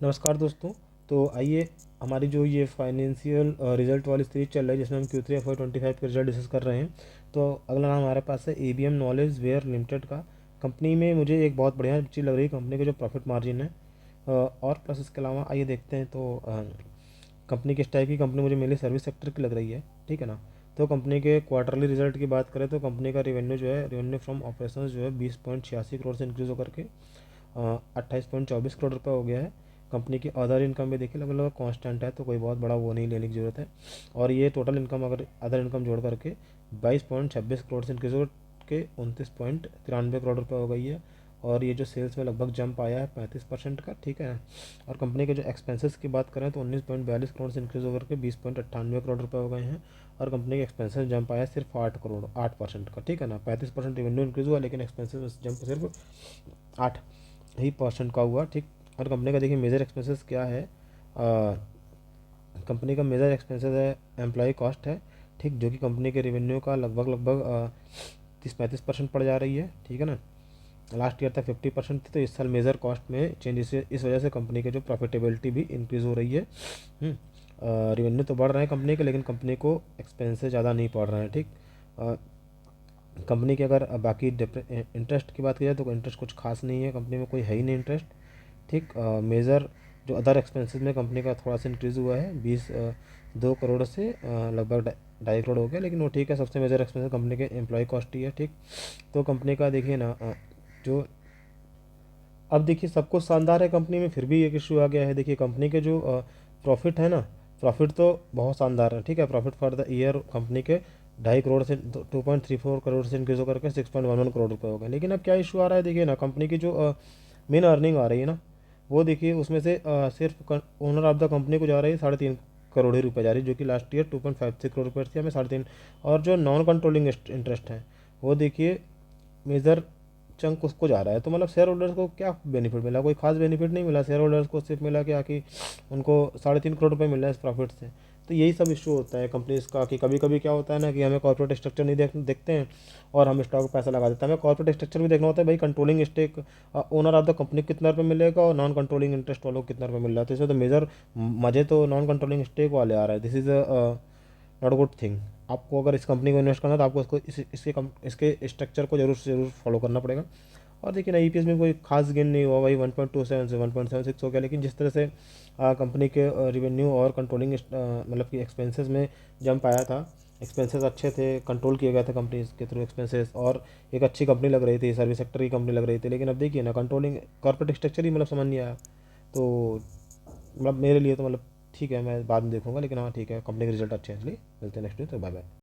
नमस्कार दोस्तों। तो आइए हमारी जो ये फाइनेंशियल रिजल्ट वाली सीरीज चल रही है जिसमें हम Q3 FY25 के रिजल्ट डिस्कस कर रहे हैं। तो अगला नाम हमारे पास है ABM नॉलेज वेयर लिमिटेड का। कंपनी में मुझे एक बहुत बढ़िया चीज़ लग रही है कंपनी के जो प्रॉफिट मार्जिन है, और प्लस इसके अलावा आइए देखते हैं। तो कंपनी किस टाइप की कंपनी मुझे मेनली सर्विस सेक्टर की लग रही है, ठीक है ना। तो कंपनी के क्वार्टरली रिजल्ट की बात करें तो कंपनी का रेवेन्यू फ्रॉम ऑपरेशंस जो है 20.86 करोड़ से इंक्रीज़ होकर के 28.24 करोड़ रुपये हो गया है। कंपनी की अदर इनकम भी देखिए लगभग कांस्टेंट है, तो कोई बहुत बड़ा वो नहीं लेने की ज़रूरत है। और ये टोटल इनकम अगर अदर इनकम जोड़ करके 22.26 करोड़ से इंक्रीज होकर के 29.93 करोड़ रुपये हो गई है। और ये जो सेल्स में लगभग जंप आया है 35% का, ठीक है। और कंपनी के जो एक्सपेंसेस की बात करें तो 19.42 करोड़ से इंक्रीज होकर के 20.98 करोड़ रुपये हो गए हैं। और कंपनी के एक्सपेंसेस जंप आया सिर्फ 8% का, ठीक है ना। 35% रेवेन्यू इंक्रीज हुआ लेकिन एक्सपेंसेस जंप सिर्फ 8% का हुआ, ठीक। और कंपनी का देखिए मेजर एक्सपेंसेस क्या है। कंपनी का मेजर एक्सपेंसेस है एम्प्लॉय कॉस्ट है, ठीक, जो कि कंपनी के रेवेन्यू का लगभग 30-35% पड़ जा रही है, ठीक है ना। लास्ट ईयर तक 50% थी, तो इस साल मेजर कॉस्ट में चेंज इस वजह से कंपनी की जो प्रॉफिटेबिलिटी भी इंक्रीज़ हो रही है। रेवेन्यू तो बढ़ रहे हैं कंपनी के, लेकिन कंपनी को एक्सपेंसेस ज़्यादा नहीं पड़ रहे हैं, ठीक। कंपनी के अगर बाकी इंटरेस्ट की बात की जाए तो इंटरेस्ट कुछ खास नहीं है, कंपनी में कोई है ही नहीं इंटरेस्ट, ठीक। मेजर जो अदर एक्सपेंसेस में कंपनी का थोड़ा सा इंक्रीज़ हुआ है 2 करोड़ से लगभग 2.5 करोड़ हो गया, लेकिन वो ठीक है। सबसे मेजर एक्सपेंसेस कंपनी के एम्प्लॉय कॉस्ट ही है, ठीक। तो कंपनी का देखिए ना, जो अब देखिए सब कुछ शानदार है कंपनी में, फिर भी एक इशू आ गया है। देखिए कंपनी के जो प्रॉफिट है ना, प्रॉफिट तो बहुत शानदार है, ठीक है। Profit for the year company के 2.5 करोड़ से 2.34 करोड़ से इंक्रीज होकर के 6.11 करोड़ रुपये हो गए। लेकिन अब क्या इशू आ रहा है, देखिए ना, कंपनी की जो मेन अर्निंग आ रही है ना, वो देखिए उसमें से सिर्फ ओनर ऑफ द कंपनी को जा रही है 3.5 करोड़ ही रुपये जा रही है, जो कि लास्ट ईयर 2.56 करोड़ रुपये थी, हमें 3.5। और जो नॉन कंट्रोलिंग इंटरेस्ट है वो देखिए मेजर चंक उसको जा रहा है। तो मतलब शेयर होल्डर्स को क्या बेनिफिट मिला, कोई खास बेनिफिट नहीं मिला। शेयर होल्डर्स को सिर्फ मिला क्या कि उनको 3.5 करोड़ रुपये मिल रहा है इस प्रॉफिट से। तो यही सब इशू होता है कंपनीज का कि कभी कभी क्या होता है ना कि हमें कॉर्पोरेट स्ट्रक्चर नहीं देखते हैं और हम स्टॉक पैसा लगा देते हैं। हमें कॉर्पोरेट स्ट्रक्चर भी देखना होता है, भाई controlling stake owner of the company को कितना रुपये मिलेगा और नॉन कंट्रोलिंग इंटरेस्ट वालों को कितना रुपये मिल रहा है। तो इसमें तो मेजर मजे तो नॉन कंट्रोलिंग स्टेक वाले आ रहा है। This is not good thing. आपको अगर इस कंपनी को इन्वेस्ट करना है तो आपको इसके स्ट्रक्चर को जरूर से जरूर फॉलो करना पड़ेगा। और देखिए ना, EPS में कोई खास गेन नहीं हुआ, वही 1.27 से 1.76 हो गया। लेकिन जिस तरह से कंपनी के रेवेन्यू और कंट्रोलिंग मतलब कि एक्सपेंसेस में जंप आया था, एक्सपेंसेस अच्छे थे, कंट्रोल किया गया था कंपनी के थ्रू एक्सपेंसेस, और एक अच्छी कंपनी लग रही थी, सर्विस सेक्टर की कंपनी लग रही थी। लेकिन अब देखिए ना, कंट्रोलिंग कॉर्पोरेट स्ट्रक्चर ही मतलब समझ नहीं आया। तो मतलब मेरे लिए तो मतलब ठीक है, मैं बाद में देखूंगा, लेकिन हाँ ठीक है, कंपनी के रिजल्ट अच्छे हैं, इसलिए मिलते हैं नेक्स्ट डे। तो बाय बाय।